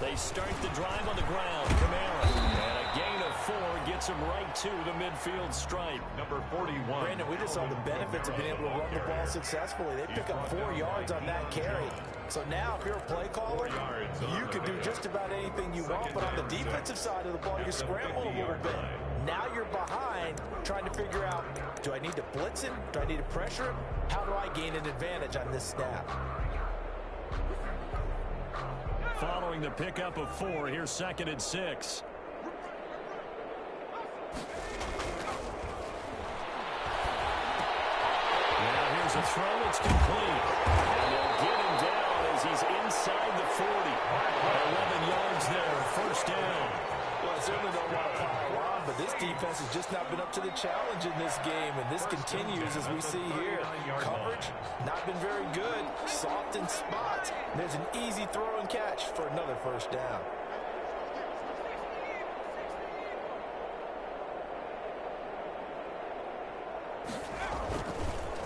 They start the drive on the ground. Kamara. And a gain of 4 gets him right to the midfield stripe. Number 41. Brandon, we just saw the benefits of being able to run the ball successfully. They pick up 4 yards on that carry. So now, if you're a play caller, you can do just about anything you want. But on the defensive side of the ball, you scramble a little bit. Now you're behind, trying to figure out, do I need to blitz him? Do I need to pressure him? How do I gain an advantage on this snap? Following the pickup of 4, here's 2nd and 6. Now here's a throw. It's complete. And they'll get him down as he's inside the 40. 11 yards there. First down. Well, I certainly don't want to pile on, but this defense has just not been up to the challenge in this game, and this continues as we see here. Coverage, not been very good. Soft in spots. There's an easy throw and catch for another first down.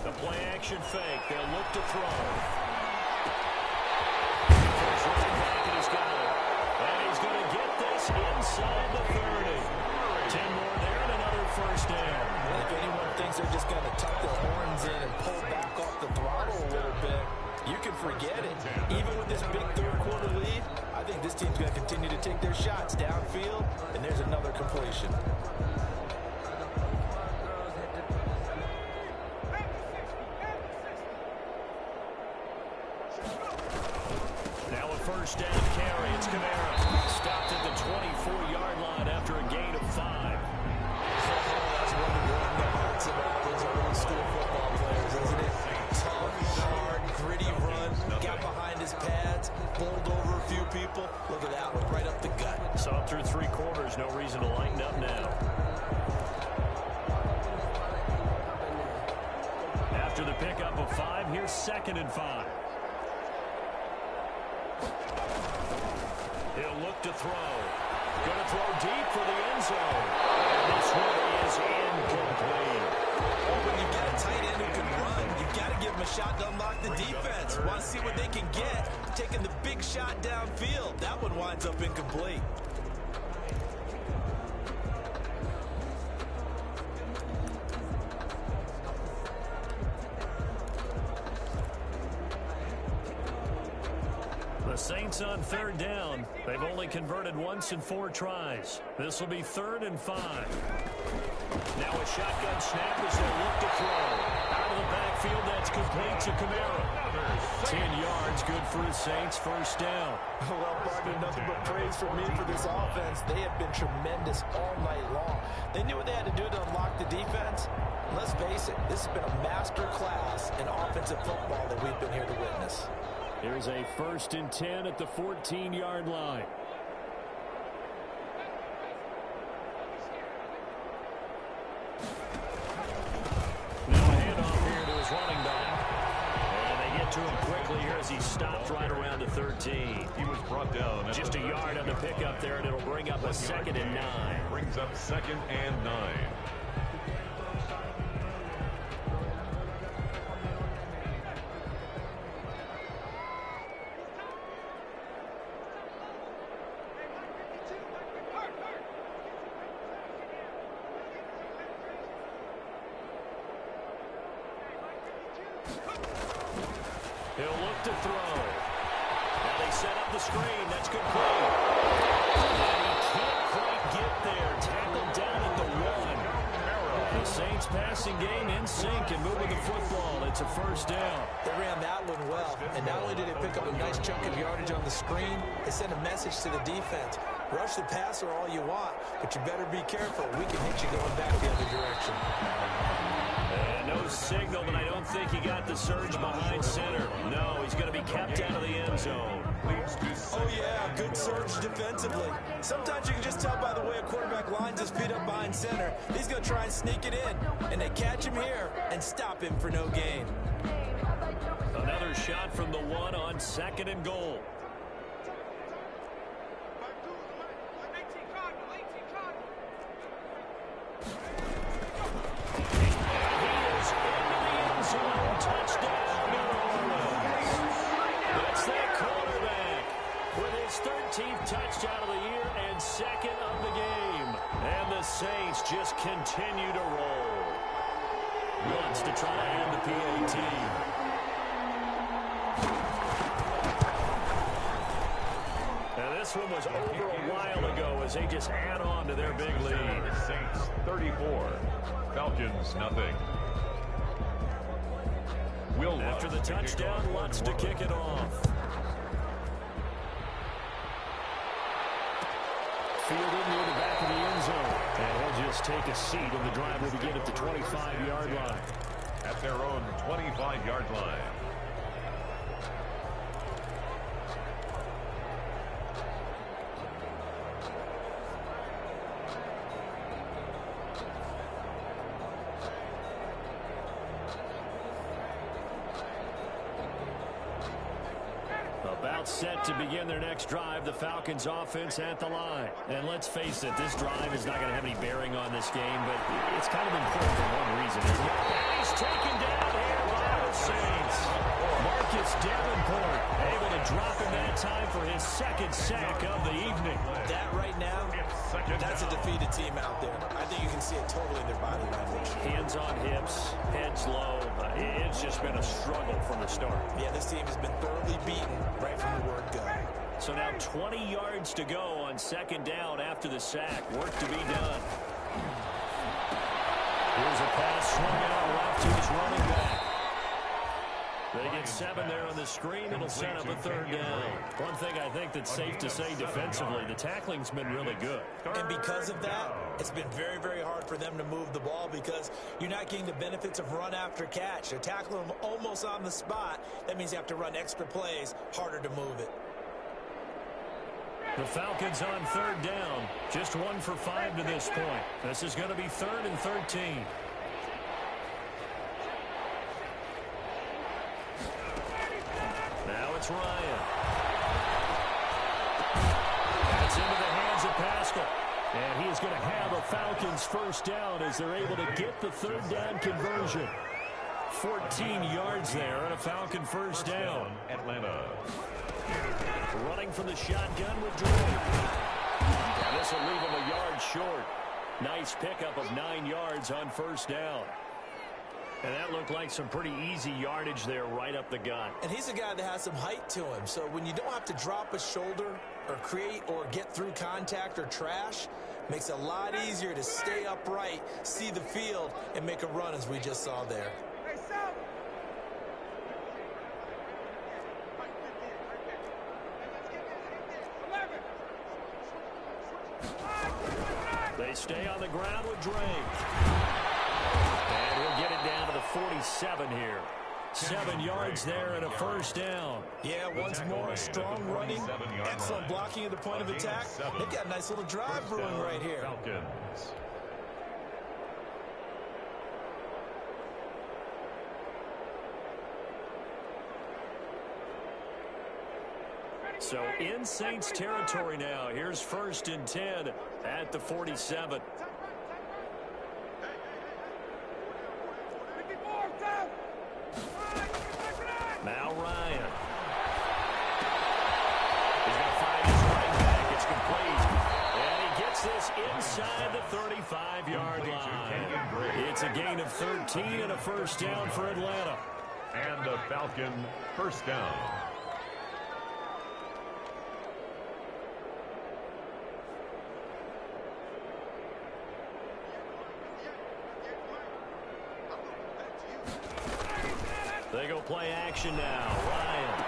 The play action fake. They'll look to throw. First running back, and he's got it. And he's going to get this inside the 30. 10 more there and another first down. If anyone thinks they're just going to tuck their horns in and pull back off the throttle a little bit, you can forget it. Even with this big third-quarter lead, I think this team's going to continue to take their shots downfield, and there's another completion. Now a first down carry. It's Kamara. Stopped at the 24-yard line after a gain of 5. That's one of the hearts of all those old school football players, isn't it? Tough, hard, gritty run. Got behind his pads, bowled over a few people. Look at that one, right up the gut. Saw through 3 quarters. No reason to lighten up now. After the pickup of 5, here's 2nd and 5. He'll look to throw. Going to throw deep for the end zone. And this one is incomplete. When you get a tight end who can run, you've got to give him a shot to unlock the defense. Want to see what they can get. Taking the big shot downfield. That one winds up incomplete. The Saints on 3rd down. They've only converted once in 4 tries. This will be 3rd and 5. Now a shotgun snap as they look to throw. Out of the backfield, that's complete to Kamara. 10 yards, good for the Saints. First down. Well, partner, nothing but praise from me for this offense. They have been tremendous all night long. They knew what they had to do to unlock the defense. Let's face it, this has been a master class in offensive football that we've been here to witness. Here's a 1st and 10 at the 14-yard line. Now a handoff here to his running back. And they get to him quickly here as he stops right around the 13. He was brought down. Just a yard on the pickup there, and it'll bring up a 2nd and 9. Brings up 2nd and 9. He'll look to throw. Now they set up the screen. That's complete. And he can't quite get there. Tackled down at the 1. The Saints passing game in sync and moving the football. It's a first down. They ran that one well, and not only did they pick up a nice chunk of yardage on the screen, they sent a message to the defense. Rush the passer all you want, but you better be careful. We can hit you going back the other direction. And no signal, but I don't think he got the surge behind center. No, he's going to be kept out of the end zone. leads to... Oh, yeah, good surge defensively. Sometimes you can just tell by the way a quarterback lines his feet up behind center. He's going to try and sneak it in, and they catch him here and stop him for no gain. Another shot from the one on 2nd and goal. Touchdown, New Orleans. That's their quarterback with his 13th touchdown of the year and 2nd of the game. And the Saints just continue to roll. Wants to try to end the PAT. Now this one was over a while ago as they just add on to their big lead. Saints 34, Falcons nothing. After the touchdown, Lutz to kick it off. Fielded near the back of the end zone. And he'll just take a seat, and the drive will begin at the 25-yard line. At their own 25-yard line. About set to begin their next drive, the Falcons offense at the line. And let's face it, this drive is not going to have any bearing on this game, but it's kind of important for one reason, isn't it? And he's taken down here by the Saints. Marcus Davenport able to drop him that time for his 2nd sack of the evening. That right now, that's a defeated team out there. I think you can see it totally in their body language. Hands on hips, heads low. It's just been a struggle from the start. Yeah, this team has been thoroughly beaten right from the word go. So now 20 yards to go on 2nd down after the sack. Work to be done. Here's a pass swung out left to his running back. They get 7 there on the screen. It'll set up a 3rd down. One thing I think that's safe to say defensively, the tackling's been really good. And because of that, it's been very, very hard for them to move the ball because you're not getting the benefits of run after catch. They're tackling them almost on the spot. That means you have to run extra plays, harder to move it. The Falcons on 3rd down. Just 1 for 5 to this point. This is going to be 3rd and 13. Now it's Ryan. That's into the hands of Pascal. And he is going to have a Falcons 1st down as they're able to get the 3rd down conversion. 14 yards there and a Falcon 1st down. Atlanta. Running from the shotgun with Drew. And this will leave him a yard short. Nice pickup of 9 yards on 1st down. And that looked like some pretty easy yardage there right up the gut. And he's a guy that has some height to him. So when you don't have to drop a shoulder or create or get through contact or trash, makes it a lot easier to stay upright, see the field, and make a run as we just saw there. They stay on the ground with Drake. And he'll get it down to the 47 here. 7 yards there and a 1st down. Yeah, once more, strong running, excellent blocking at the point of attack. They've got a nice little drive brewing right here. Falcons. So in Saints territory now. Here's 1st and 10 at the 47. Now Ryan. He's going to find his running back. It's complete. And he gets this inside the 35-yard line. It's a gain of 13 and a 1st down for Atlanta. And a Falcon 1st down. They go play action now. Ryan.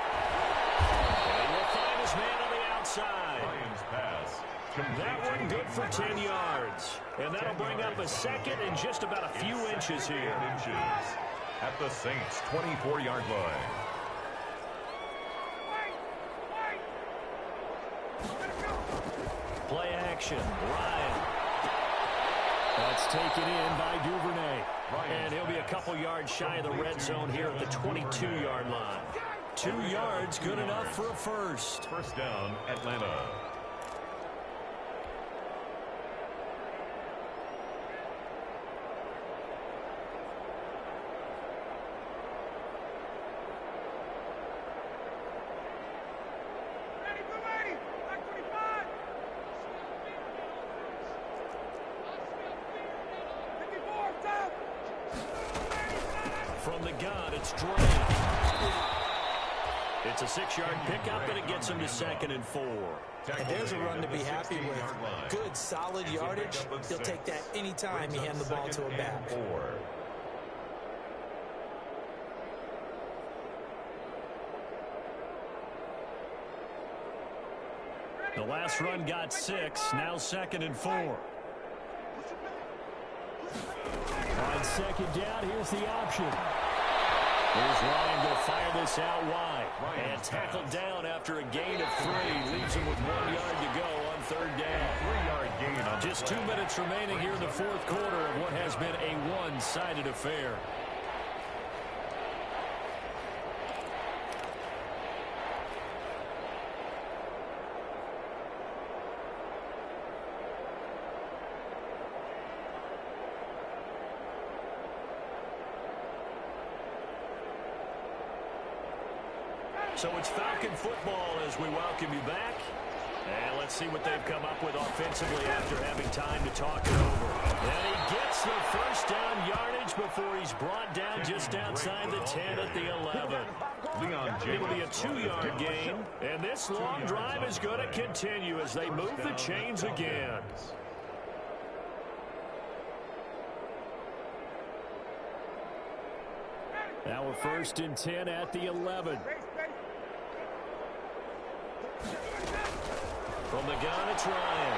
And he'll find his man on the outside. Ryan's pass. That one good for 10 yards. And that'll bring up a 2nd and just about a few inches here. At the Saints' 24-yard line. action. Ryan. That's taken in by Duvernay. And he'll be a couple yards shy of the red zone here at the 22-yard line. 2 yards, good enough for a first. First down, Atlanta. From the gun, it's Dre. It's a 6-yard pickup, and it gets him to 2nd and 4. And there's a run to be happy with. Good, solid yardage. He'll take that anytime you hand the ball to a back. The last run got 6, now 2nd and 4. On 2nd down, here's the option. Here's Ryan to fire this out wide. And tackled down after a gain of 3. Leaves him with 1 yard to go on 3rd down. 3-yard gain on just 2 minutes remaining here in the 4th quarter of what has been a one-sided affair. So it's Falcon football as we welcome you back. And let's see what they've come up with offensively after having time to talk it over. And he gets the first down yardage before he's brought down just outside the 10 at the 11. It'll be a 2-yard gain. And this long drive is going to continue as they move the chains again. Now we're 1st and 10 at the 11. From the gun, it's Ryan.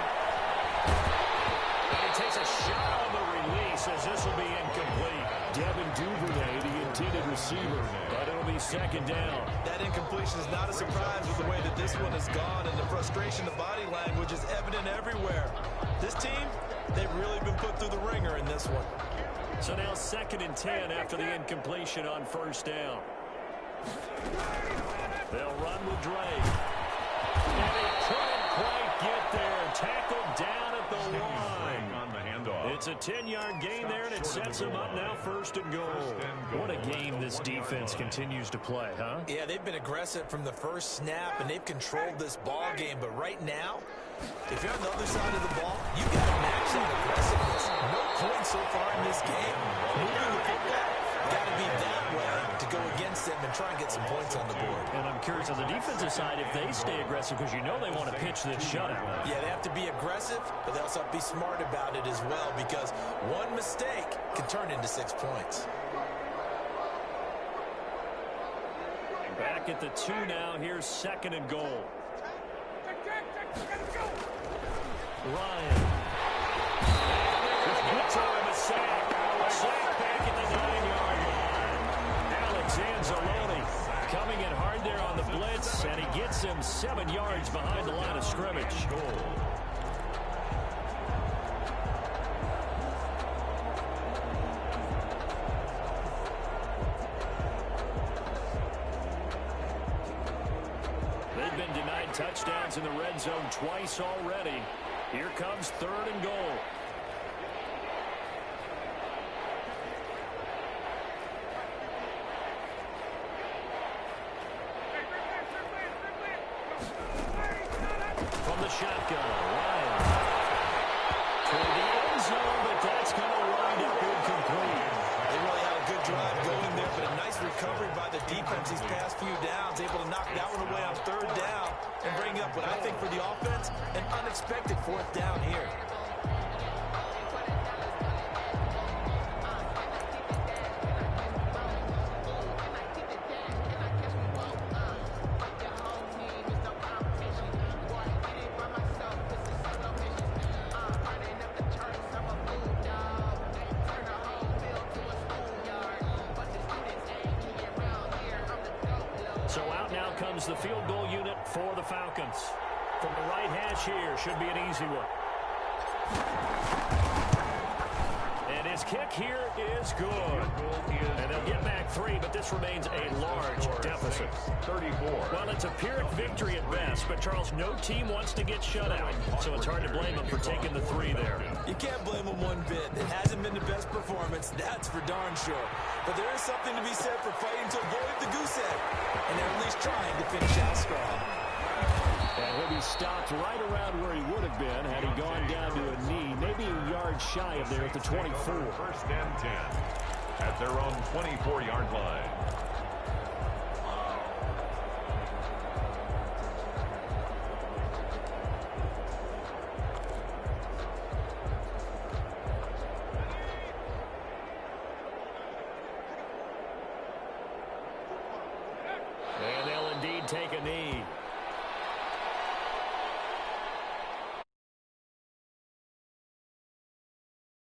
And he takes a shot on the release as this will be incomplete. Devin Duvernay, the intended receiver, but it'll be 2nd down. That incompletion is not a surprise with the way that this one has gone, and the frustration, the body language is evident everywhere. This team, they've really been put through the ringer in this one. So now 2nd and 10 after the incompletion on 1st down. They'll run with Dre. And he couldn't quite get there. Tackled down at the line. On the handoff. It's a 10-yard gain there, and it sets him up now 1st and goal. What a game this defense continues to play, huh? Yeah, they've been aggressive from the first snap, and they've controlled this ball game. But right now, if you're on the other side of the ball, you got to match that aggressiveness. No points so far in this game. Moving the football, got to be that way to go against them and try and get some points on the board. And I'm curious on the defensive side if they stay aggressive, because you know they want to pitch this shutout. Yeah, they have to be aggressive, but they also have to be smart about it as well, because one mistake can turn into 6 points. Back at the 2 now. Here's 2nd and goal. Ryan. Puts him a sack. Sack back at the 9-yard line. Alex Anzalone coming in hard there on the blitz, and he gets him 7 yards behind the line of scrimmage. They've been denied touchdowns in the red zone twice already. Here comes 3rd and goal. From the shotgun, Ryan. Toward the end zone, but that's going to wind up incomplete. They really had a good drive going there, but a nice recovery by the defense these past few downs, able to knock that one away on 3rd down and bring up what I think for the offense, an unexpected 4th down here. So out now comes the field goal unit for the Falcons. From the right hash here, should be an easy one. And his kick here is good. And they'll get back 3, but this remains a large deficit. 34. Well, it's a Pyrrhic victory at best, but, Charles, no team wants to get shut out, so it's hard to blame them for taking the 3 there. You can't blame them one bit. It hasn't been the best performance, that's for darn sure. But there is something to be said for fighting to avoid the goose egg, and they're at least trying to finish out strong. And he'll be stopped right around where he would have been had he gone down to a knee, maybe a yard shy of there at the 24. First and 10 at their own 24-yard line.